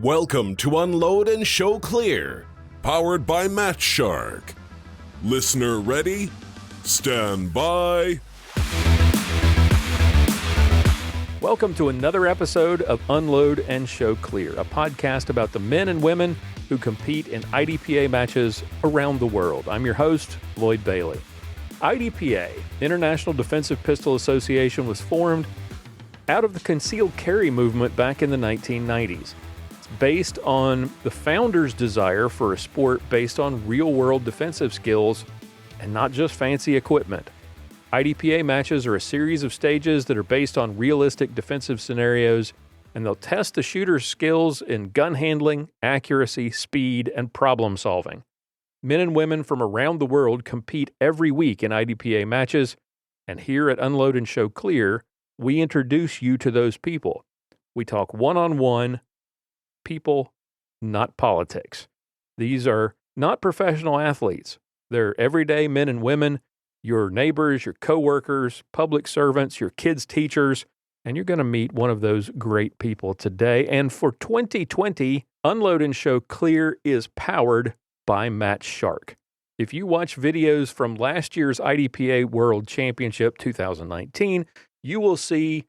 Welcome to Unload and Show Clear, powered by Match Shark. Listener ready? Stand by. Welcome to another episode of Unload and Show Clear, a podcast about the men and women who compete in IDPA matches around the world. I'm your host, Lloyd Bailey. IDPA, International Defensive Pistol Association, was formed out of the concealed carry movement back in the 1990s. It's based on the founders' desire for a sport based on real-world defensive skills and not just fancy equipment. IDPA matches are a series of stages that are based on realistic defensive scenarios, and they'll test the shooter's skills in gun handling, accuracy, speed, and problem solving. Men and women from around the world compete every week in IDPA matches, and here at Unload and Show Clear, we introduce you to those people. We talk one-on-one, people, not politics. These are not professional athletes. They're everyday men and women, your neighbors, your coworkers, public servants, your kids' teachers, and you're going to meet one of those great people today. And for 2020, Unload and Show Clear is powered by Match Shark. If you watch videos from last year's IDPA World Championship 2019, you will see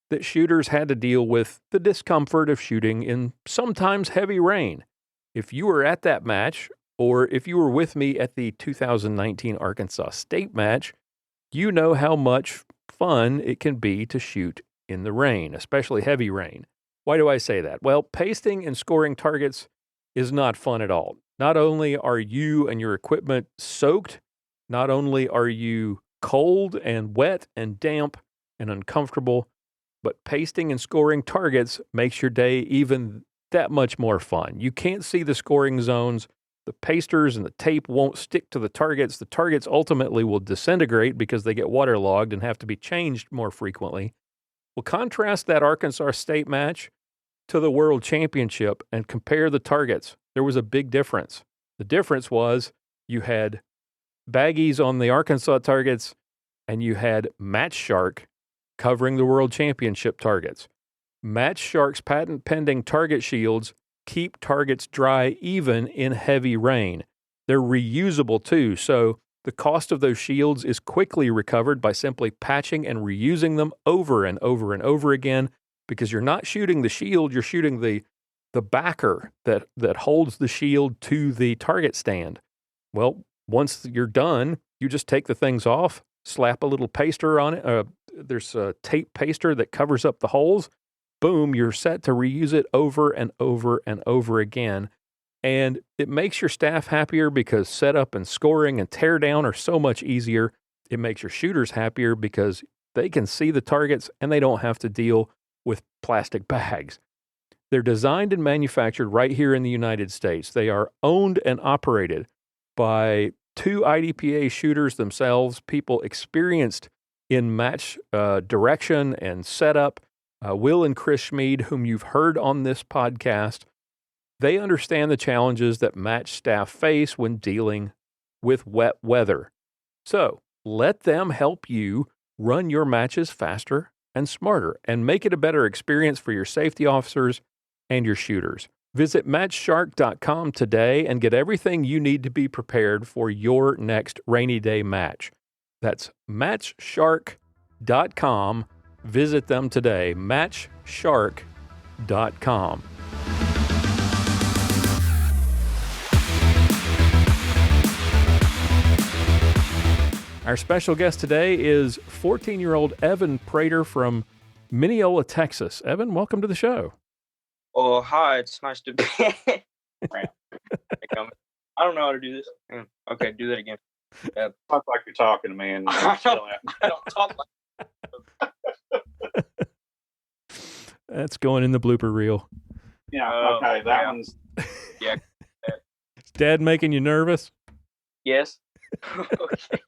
that shooters had to deal with the discomfort of shooting in sometimes heavy rain. If you were at that match, or if you were with me at the 2019 Arkansas State match, you know how much fun it can be to shoot in the rain, especially heavy rain. Why do I say that? Well, pasting and scoring targets is not fun at all. Not only are you and your equipment soaked, not only are you cold and wet and damp and uncomfortable, but pasting and scoring targets makes your day even that much more fun. You can't see the scoring zones. The pasters and the tape won't stick to the targets. The targets ultimately will disintegrate because they get waterlogged and have to be changed more frequently. We'll contrast that Arkansas State match to the World Championship and compare the targets. There was a big difference. The difference was you had baggies on the Arkansas targets and you had Match Shark covering the World Championship targets. Match Shark's patent-pending target shields keep targets dry even in heavy rain. They're reusable too, so the cost of those shields is quickly recovered by simply patching and reusing them over and over and over again, because you're not shooting the shield, you're shooting the backer that holds the shield to the target stand. Well, once you're done, you just take the things off, slap a little paster on it. There's a tape paster that covers up the holes. Boom, you're set to reuse it over and over and over again. And it makes your staff happier because setup and scoring and tear down are so much easier. It makes your shooters happier because they can see the targets and they don't have to deal with plastic bags. They're designed and manufactured right here in the United States. They are owned and operated by two IDPA shooters themselves, people experienced in match direction and setup. Will and Chris Schmid, whom you've heard on this podcast, they understand the challenges that match staff face when dealing with wet weather. So let them help you run your matches faster and smarter and make it a better experience for your safety officers and your shooters. Visit matchshark.com today and get everything you need to be prepared for your next rainy day match. That's matchshark.com. Visit them today, matchshark.com. Our special guest today is 14-year-old Evan Prater from Mineola, Texas. Evan, welcome to the show. Oh, hi. It's nice to be. I don't know how to do this. Okay, do that again. Talk like you're talking to me. And I don't talk like. That's going in the blooper reel. Yeah, okay. That one's. Yeah. Is Dad making you nervous? Yes. Okay.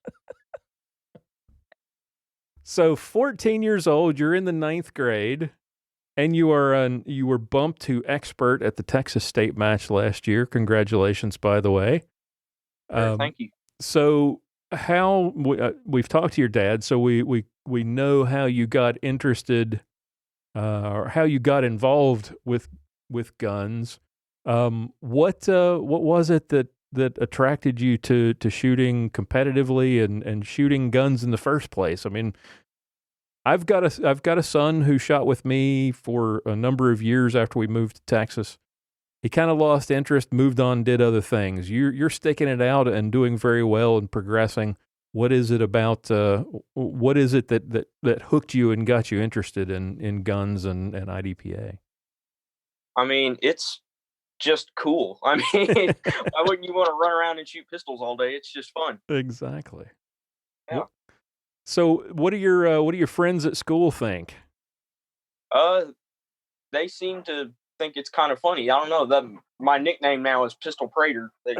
So 14 years old, you're in the 9th grade, and you were bumped to expert at the Texas State match last year. Congratulations, by the way. Thank you. So how we've talked to your dad, so we know how you got interested or how you got involved with with guns. What was it that attracted you to shooting competitively and shooting guns in the first place? I mean, I've got a son who shot with me for a number of years after we moved to Texas. He kind of lost interest, moved on, did other things. You're sticking it out and doing very well and progressing. What is it about? What is it that hooked you and got you interested in guns and IDPA? I mean, it's just cool. I mean, why wouldn't you want to run around and shoot pistols all day? It's just fun. Exactly. Yeah. So, what do your friends at school think? They seem to think it's kind of funny. I don't know. My nickname now is Pistol Prater. They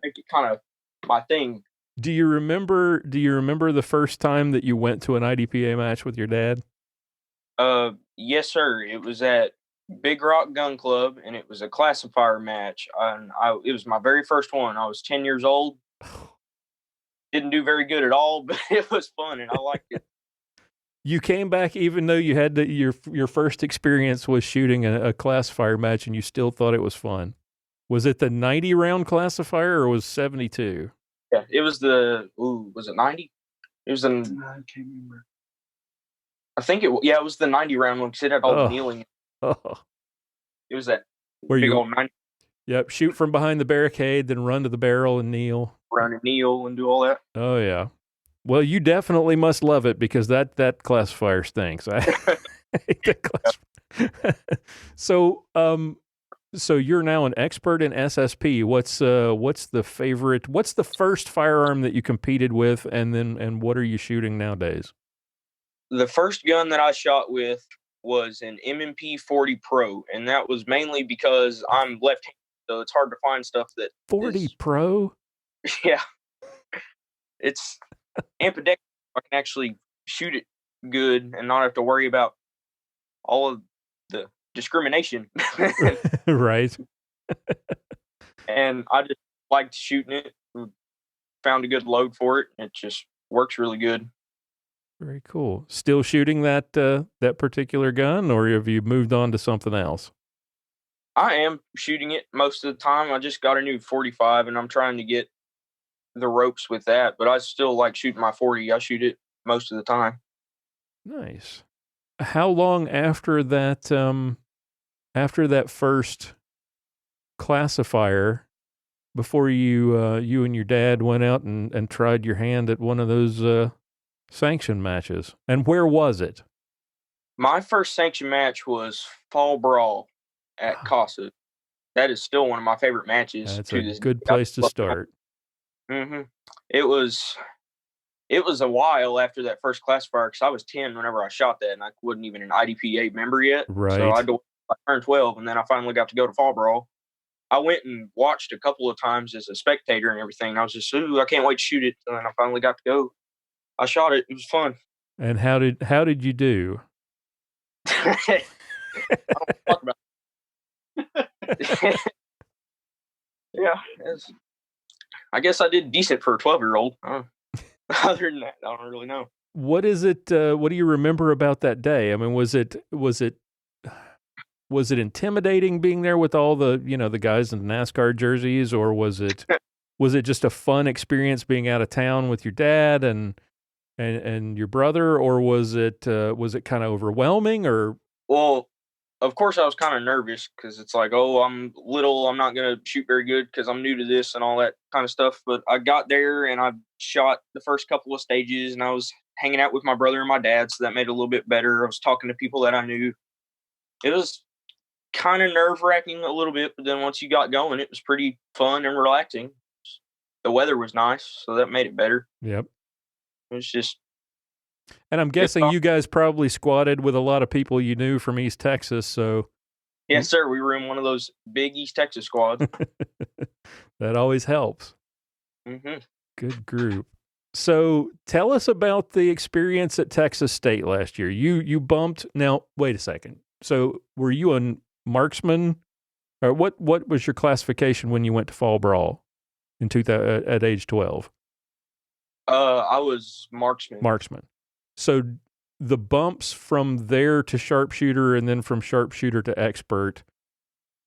make it kind of my thing. Do you remember the first time that you went to an IDPA match with your dad? Yes, sir. It was at Big Rock Gun Club, and it was a classifier match. And it was my very first one. I was 10 years old. Didn't do very good at all, but it was fun, and I liked it. You came back even though you had your first experience was shooting a classifier match, and you still thought it was fun. Was it the 90 round classifier or was 72? Yeah, it was was it 90? It was I can't remember. I think it was the 90 round one because it had all the kneeling. Oh. It was that where big you old 90. Yep, shoot from behind the barricade, then run to the barrel and kneel. Run and kneel and do all that. Oh yeah. Well, you definitely must love it because that classifier stinks. I hate that classifier. So you're now an expert in SSP. What's the first firearm that you competed with, and what are you shooting nowadays? The first gun that I shot with was an M&P 40 Pro, and that was mainly because I'm left-handed, so it's hard to find stuff that 40 Pro? Yeah. It's ambidextrous. I can actually shoot it good and not have to worry about all of the discrimination. Right. And I just liked shooting it. Found a good load for it. It just works really good. Very cool. Still shooting that particular gun, or have you moved on to something else? I am shooting it most of the time. I just got a new 45, and I'm trying to get the ropes with that, but I still like shooting my 40. I shoot it most of the time. Nice. How long after that first classifier before you and your dad went out and tried your hand at one of those sanction matches? And where was it? My first sanction match was Fall Brawl at Casa. That is still one of my favorite matches. That's a good place to start. Mm-hmm. It was a while after that first classifier because I was 10 whenever I shot that, and I wasn't even an IDPA member yet. Right. So I turned 12, and then I finally got to go to Fall Brawl. I went and watched a couple of times as a spectator and everything. And I was just, I can't wait to shoot it. And then I finally got to go. I shot it. It was fun. And how did you do? I don't talk about it. Yeah. I guess I did decent for a 12-year-old. Other than that, I don't really know. What is it? What do you remember about that day? I mean, was it intimidating being there with all the the guys in the NASCAR jerseys, or was it just a fun experience being out of town with your dad and your brother, or was it kind of overwhelming? Or well, of course I was kind of nervous because it's like, I'm little, I'm not gonna shoot very good because I'm new to this and all that kind of stuff. But I got there and I shot the first couple of stages, and I was hanging out with my brother and my dad, so that made it a little bit better. I was talking to people that I knew. It was kind of nerve-wracking a little bit, but then once you got going, it was pretty fun and relaxing. The weather was nice, so that made it better. Yep. It was just... And I'm guessing you guys probably squatted with a lot of people you knew from East Texas, so... Yes, sir. We were in one of those big East Texas squads. That always helps. Mm-hmm. Good group. So tell us about the experience at Texas State last year. You bumped... Now, wait a second. So were you a marksman? Or what was your classification when you went to Fall Brawl at age 12? I was marksman. Marksman. So the bumps from there to sharpshooter and then from sharpshooter to expert,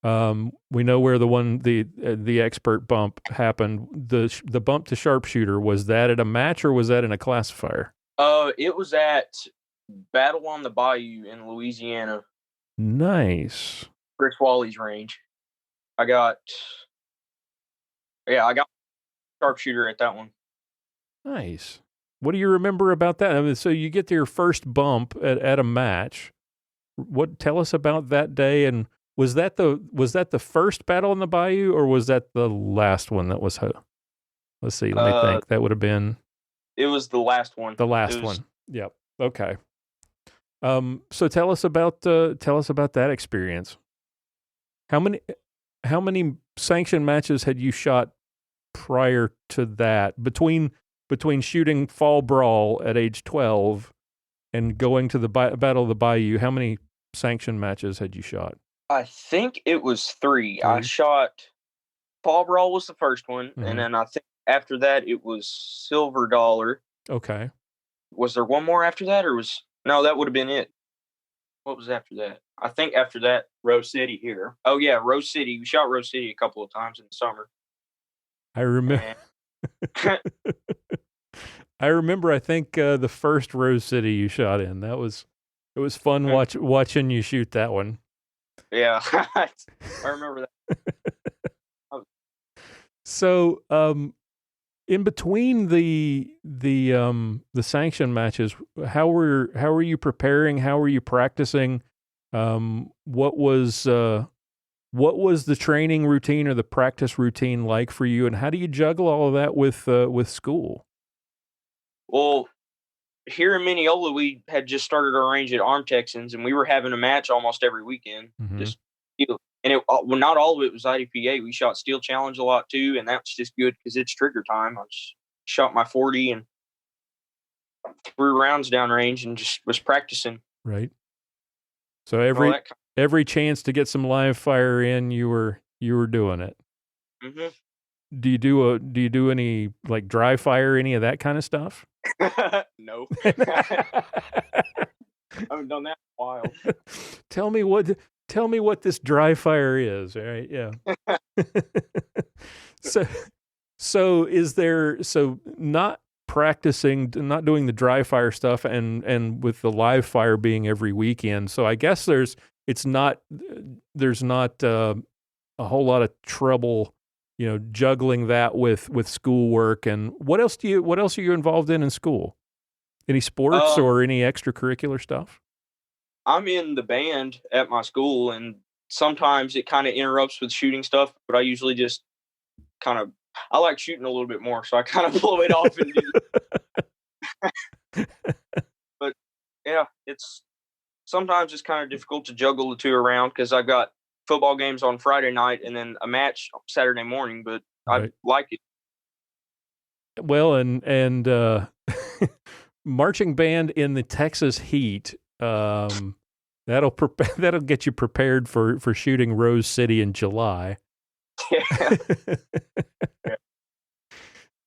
We know where the expert bump happened. The bump to sharpshooter, was that at a match or was that in a classifier? It was at Battle on the Bayou in Louisiana. Nice. Chris Wally's range. I got sharpshooter at that one. Nice. What do you remember about that? I mean, so you get to your first bump at a match. Tell us about that day, and was that the first Battle on the Bayou, or was that the last one that was? Let's see. Let me think. That would have been. It was the last one. The last one. Yep. Okay. So tell us about that experience. How many sanctioned matches had you shot prior to that? Between shooting Fall Brawl at age 12 and going to the Battle of the Bayou, how many sanctioned matches had you shot? I think it was 3. I shot Fall Brawl was the first one, and then I think after that it was Silver Dollar. Okay. Was there one more after that, or no? That would have been it. What was after that? I think after that, Rose City here. Oh yeah, Rose City. We shot Rose City a couple of times in the summer. I remember. I remember. I think the first Rose City you shot in. It was fun watching you shoot that one. Yeah, I remember that. So, in between the sanction matches, how were you preparing? How were you practicing? What was the training routine or the practice routine like for you, and how do you juggle all of that with school? Well, here in Mineola, we had just started our range at Arm Texans, and we were having a match almost every weekend. Just and not all of it was IDPA. We shot Steel Challenge a lot too, and that's just good because it's trigger time. I just shot my 40 and threw rounds downrange and just was practicing. Right. So every chance to get some live fire in, you were doing it. Mm-hmm. Do you do any like dry fire, any of that kind of stuff? No. I haven't done that in a while. Tell me what this dry fire is. All right. Yeah. So not practicing, not doing the dry fire stuff and with the live fire being every weekend. So I guess there's not a whole lot of trouble, juggling that with schoolwork. And what else are you involved in school? Any sports or any extracurricular stuff? I'm in the band at my school, and sometimes it kind of interrupts with shooting stuff, but I usually just I like shooting a little bit more, so I kind of blow it off and do But yeah, sometimes it's kind of difficult to juggle the two around because I've got football games on Friday night and then a match Saturday morning, but right. I like it. Well, and marching band in the Texas heat, that'll get you prepared for shooting Rose City in July. Yeah.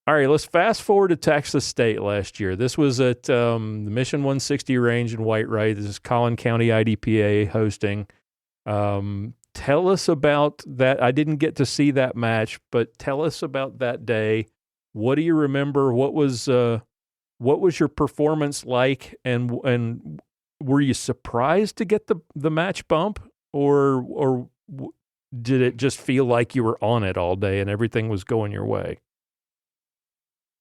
All right, let's fast forward to Texas State last year. This was at the Mission 160 range in Whitewright. This is Collin County IDPA hosting. Tell us about that. I didn't get to see that match, but tell us about that day. What do you remember? What was your performance like? And were you surprised to get the match bump, or did it just feel like you were on it all day and everything was going your way?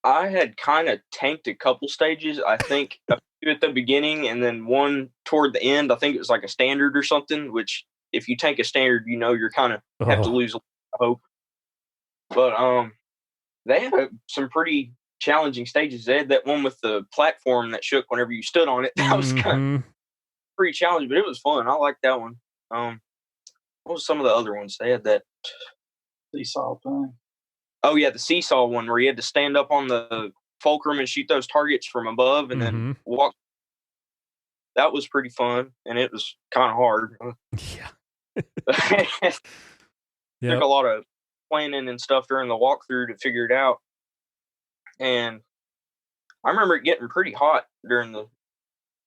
I had kind of tanked a couple stages. I think a few at the beginning and then one toward the end. I think it was like a standard or something, which if you tank a standard, you're kind of have to lose a hope. But they had some pretty challenging stages. They had that one with the platform that shook whenever you stood on it. That was kind of pretty challenging, but it was fun. I liked that one. What was some of the other ones? They had that seesaw thing. Oh yeah, the seesaw one where you had to stand up on the fulcrum and shoot those targets from above and then walk. That was pretty fun, and it was kind of hard. Yeah. Took a lot of planning and stuff during the walkthrough to figure it out. And I remember it getting pretty hot during the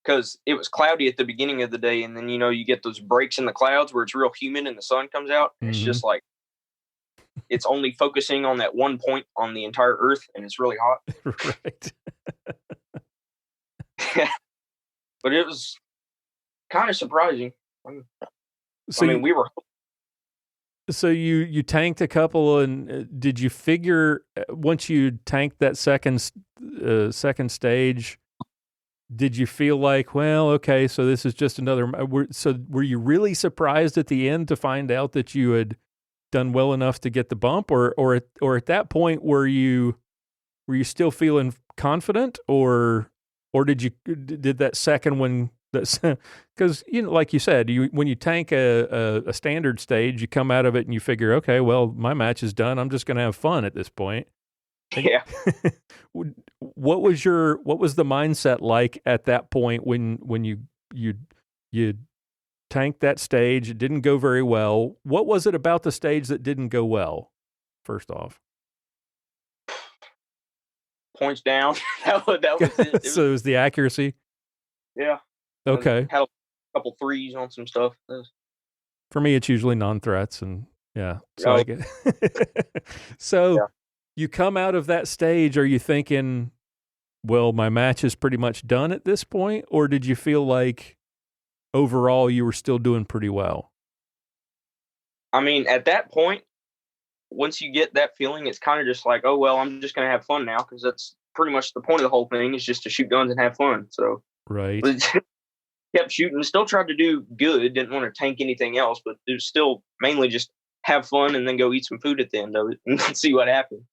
because it was cloudy at the beginning of the day, and then you get those breaks in the clouds where it's real humid and the sun comes out. And It's just like it's only focusing on that one point on the entire Earth, and it's really hot. Right. But it was kind of surprising. So we were. So you tanked a couple, and did you figure once you tanked that second stage, did you feel like, well, okay, so this is just another? Were you really surprised at the end to find out that you had done well enough to get the bump, or at that point were you still feeling confident, or did that second one? Because like you said, when you tank a standard stage, you come out of it and you figure, okay, well, my match is done. I'm just going to have fun at this point. Yeah. What was the mindset like at that point when you tanked that stage? It didn't go very well. What was it about the stage that didn't go well? First off, points down. that was it. So it was the accuracy. Yeah. Okay. Had a couple threes on some stuff. For me, it's usually non-threats, and yeah. So So you come out of that stage. Are you thinking, well, my match is pretty much done at this point, or did you feel like overall you were still doing pretty well? At that point, once you get that feeling, it's kind of just like, oh well, I'm just gonna have fun now, because that's pretty much the point of the whole thing, is just to shoot guns and have fun. So right. Kept shooting, still tried to do good, didn't want to tank anything else, but it was still mainly just have fun and then go eat some food at the end of it and see what happened.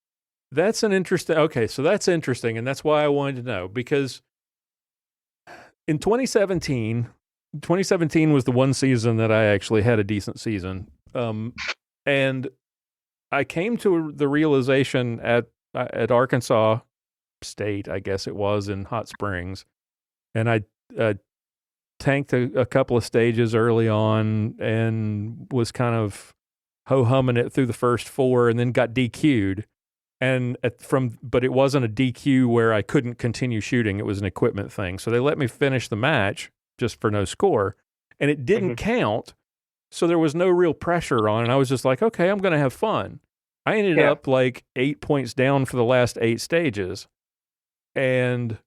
That's so that's interesting, and that's why I wanted to know, because in 2017 was the one season that I actually had a decent season, and I came to the realization at Arkansas State, I guess it was, in Hot Springs, and I tanked a couple of stages early on and was kind of ho-humming it through the first four, and then got DQ'd. But it wasn't a DQ where I couldn't continue shooting. It was an equipment thing. So they let me finish the match just for no score, and it didn't count. So there was no real pressure on, and I was just like, okay, I'm going to have fun. I ended up like 8 points down for the last 8 stages. And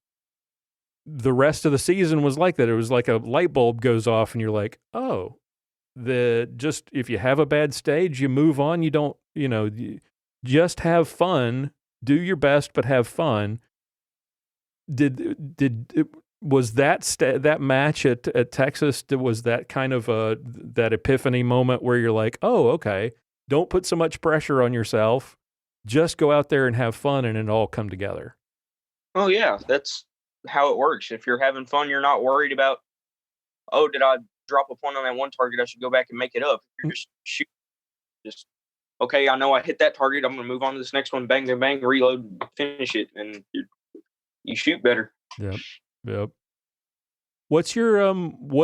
the rest of the season was like that. It was like a light bulb goes off and you're like, oh, if you have a bad stage, you move on. You don't, just have fun, do your best, but have fun. Was that match at Texas, was that kind of that epiphany moment where you're like, oh, okay, don't put so much pressure on yourself. Just go out there and have fun, and it'll all come together. Oh yeah, that's how it works. If you're having fun, you're not worried about, oh, did I drop a point on that one target? I should go back and make it up. If you're just shooting, okay, I know I hit that target. I'm going to move on to this next one. Bang, bang, bang, reload, finish it, and you shoot better. Yep. What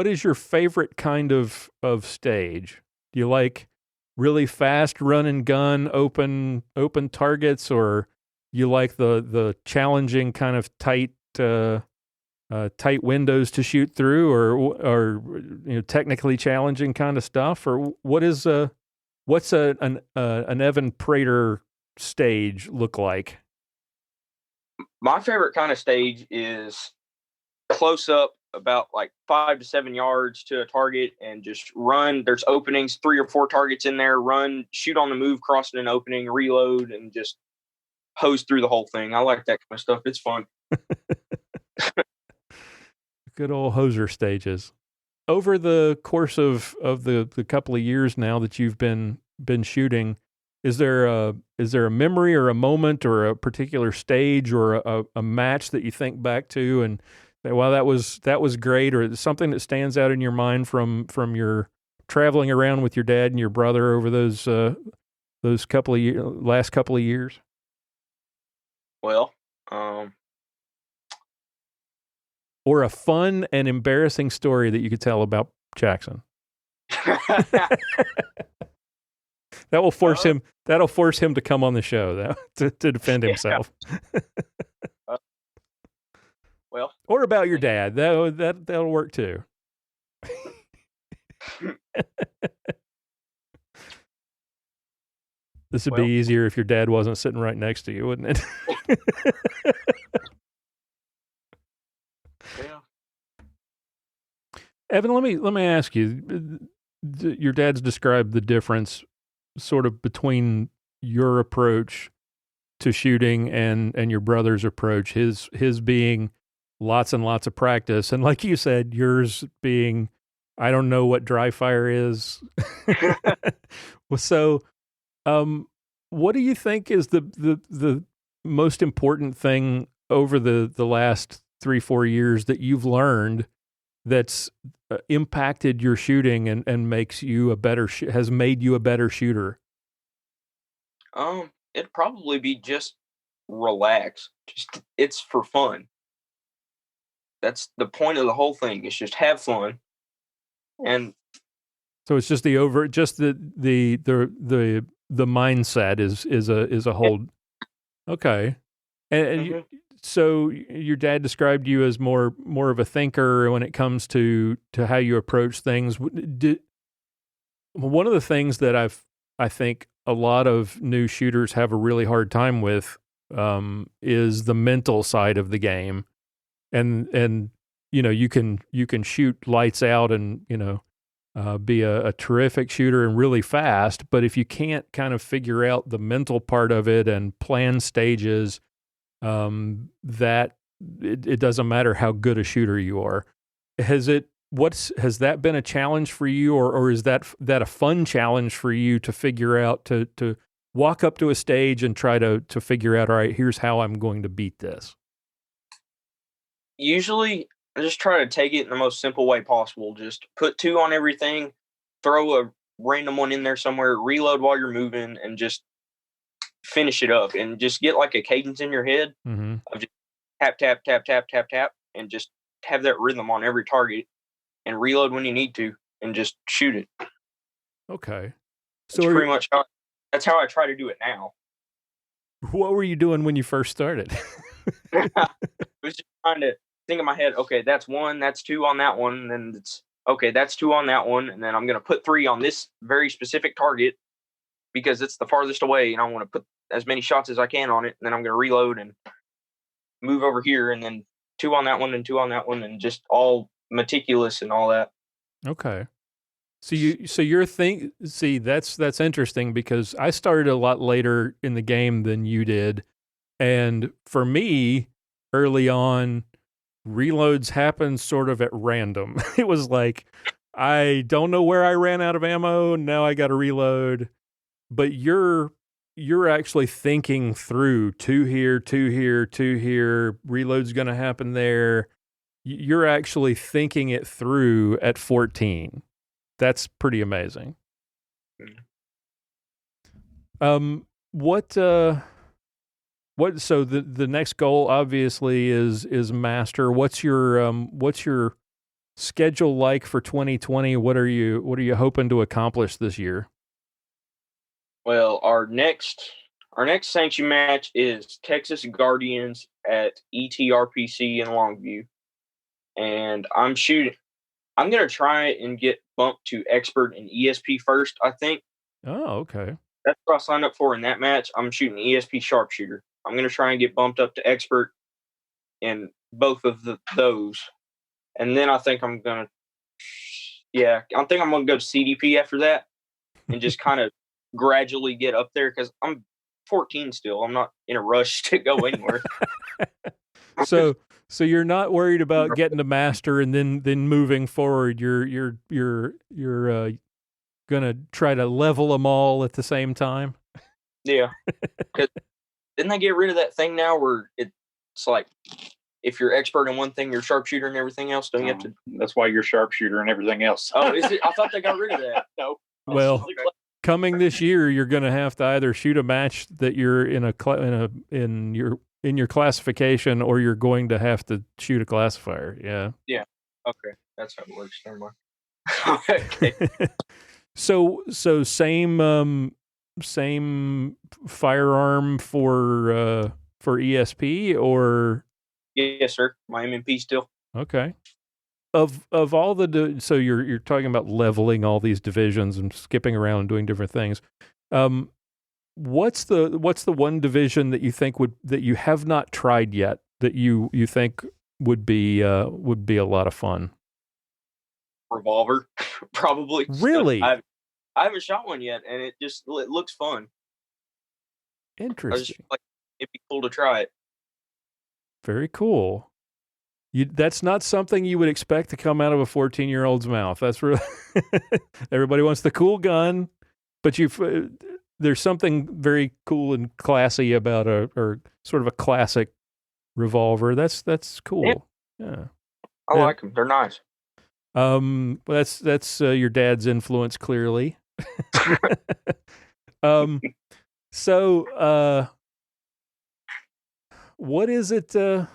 is your favorite kind of stage? Do you like really fast run and gun, open targets, or you like the challenging kind of tight windows to shoot through, or technically challenging kind of stuff? Or what's an Evan Prater stage look like? My favorite kind of stage is close up, about like 5 to 7 yards to a target, and just run. There's openings, 3 or 4 targets in there. Run, shoot on the move, crossing an opening, reload, and just hose through the whole thing. I like that kind of stuff. It's fun. Good old hoser stages. Over the course of the couple of years now that you've been shooting, is there a memory or a moment or a particular stage or a match that you think back to and say, wow, that was great, or something that stands out in your mind from your traveling around with your dad and your brother over those last couple of years? Well, or a fun and embarrassing story that you could tell about Jackson. That'll force him to come on the show to defend himself. Well, Or about your dad. That'll work too. This would be easier if your dad wasn't sitting right next to you, wouldn't it? Yeah. Evan, let me ask you. Your dad's described the difference sort of between your approach to shooting and your brother's approach. His being lots and lots of practice, and like you said, yours being I don't know what dry fire is. So, what do you think is the most important thing over the last 3-4 years that you've learned that's impacted your shooting and makes you a better has made you a better shooter? It'd probably be just relax. Just it's for fun. That's the point of the whole thing. Is just have fun. And so it's just the mindset is a whole. Okay. And so your dad described you as more of a thinker when it comes to how you approach things. One of the things that I think a lot of new shooters have a really hard time with is the mental side of the game, and you know you can shoot lights out and be a terrific shooter and really fast, but if you can't kind of figure out the mental part of it and plan stages, that it doesn't matter how good a shooter you are. Has that been a challenge for you, or is that a fun challenge for you to figure out to walk up to a stage and try to figure out, all right, here's how I'm going to beat this? Usually I just try to take it in the most simple way possible. Just put 2 on everything, throw a random one in there somewhere, reload while you're moving, and just finish it up. And just get like a cadence in your head of just tap, tap, tap, tap, tap, tap, and just have that rhythm on every target and reload when you need to and just shoot it. Okay. So that's pretty much that's how I try to do it now. What were you doing when you first started? I was just trying to think in my head, okay, that's 1, that's 2 on that one, and then it's okay, that's 2 on that one, and then I'm going to put 3 on this very specific target because it's the farthest away, and I want to put as many shots as I can on it, and then I'm going to reload and move over here, and then 2 on that one and 2 on that one, and just all meticulous and all that. Okay. See, that's interesting because I started a lot later in the game than you did, and for me, early on, reloads happened sort of at random. It was like, I don't know where I ran out of ammo, now I got to reload. But you're actually thinking through 2 here, 2 here, 2 here, reload's going to happen there. You're actually thinking it through at 14. That's pretty amazing. So the next goal obviously is master. What's your schedule like for 2020? What are you hoping to accomplish this year? Well, our next sanction match is Texas Guardians at ETRPC in Longview, and I'm going to try and get bumped to expert in ESP first, I think. Oh, okay. That's what I signed up for in that match. I'm shooting ESP sharpshooter. I'm going to try and get bumped up to expert in both of those. And then I think I'm going to go to CDP after that and just kind of gradually get up there because I'm 14 still. I'm not in a rush to go anywhere. So you're not worried about getting to master and then moving forward. You're gonna try to level them all at the same time. Yeah, because didn't they get rid of that thing now where it's like if you're expert in one thing, you're sharpshooter and everything else? Don't you have to? That's why you're sharpshooter and everything else. Oh, is it? I thought they got rid of that. No. Well, coming this year, you're going to have to either shoot a match that you're in your classification, or you're going to have to shoot a classifier. Yeah. Yeah. Okay, that's how it works. Never mind. Okay. So same firearm for ESP, or Yes, sir. My MMP still. Okay. Of all the so you're talking about leveling all these divisions and skipping around and doing different things. What's the one division that you think that you have not tried yet that you think would be a lot of fun? Revolver, probably. Really? I haven't shot one yet, and it looks fun. Interesting. It'd be cool to try it. Very cool. That's not something you would expect to come out of a 14-year-old's mouth. That's really everybody wants the cool gun, but there's something very cool and classy about or sort of a classic revolver. That's cool. Yeah. I like them. They're nice. That's your dad's influence, clearly. So what is it? You're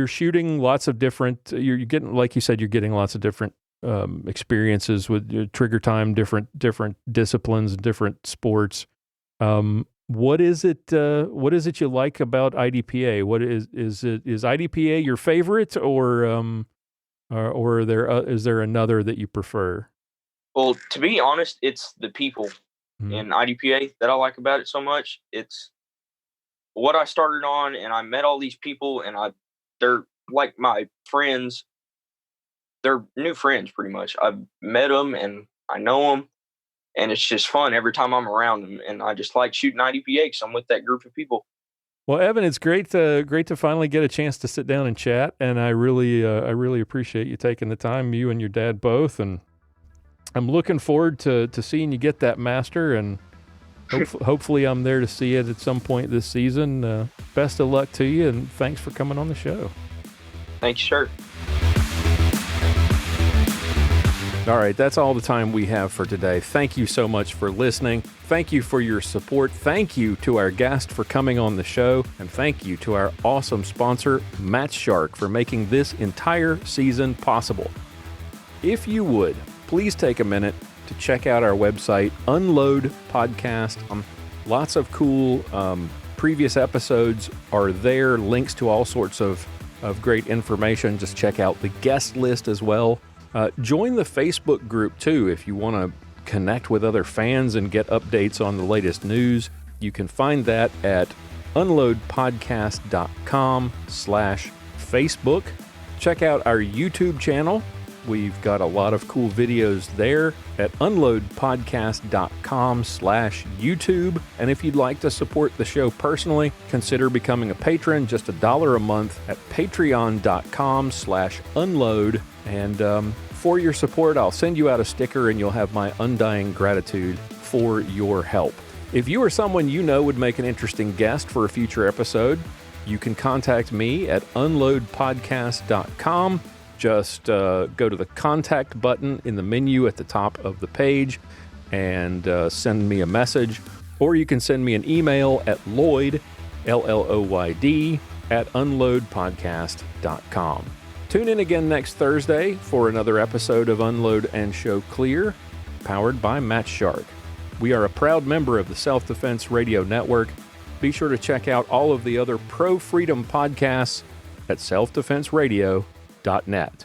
shooting lots of different. You're getting, like you said, you're getting lots of different experiences with your trigger time, different disciplines, different sports. What is it you like about IDPA? What is IDPA your favorite, or is there another that you prefer? Well, to be honest, it's the people in IDPA that I like about it so much. It's what I started on, and I met all these people, and they're like my friends. They're new friends, pretty much. I've met them, and I know them, and it's just fun every time I'm around them. And I just like shooting IDPA because I'm with that group of people. Well, Evan, it's great to finally get a chance to sit down and chat, and I really appreciate you taking the time, you and your dad both, and I'm looking forward to seeing you get that master, and hopefully I'm there to see it at some point this season. Best of luck to you, and thanks for coming on the show. Thanks, sir. All right, that's all the time we have for today. Thank you so much for listening. Thank you for your support. Thank you to our guest for coming on the show. And thank you to our awesome sponsor, Match Shark, for making this entire season possible. If you would, please take a minute to check out our website, Unload Podcast. Lots of cool previous episodes are there, links to all sorts of great information. Just check out the guest list as well. Join the Facebook group too if you want to connect with other fans and get updates on the latest news. You can find that at unloadpodcast.com/Facebook. Check out our YouTube channel. We've got a lot of cool videos there at unloadpodcast.com/YouTube. And if you'd like to support the show personally, consider becoming a patron, just $1 a month at patreon.com/unload. And for your support, I'll send you out a sticker and you'll have my undying gratitude for your help. If you or someone you know would make an interesting guest for a future episode, you can contact me at unloadpodcast.com. Just go to the contact button in the menu at the top of the page and send me a message. Or you can send me an email at Lloyd, LLOYD, at unloadpodcast.com. Tune in again next Thursday for another episode of Unload and Show Clear, powered by Match Shark. We are a proud member of the Self-Defense Radio Network. Be sure to check out all of the other pro-freedom podcasts at selfdefenseradio.net.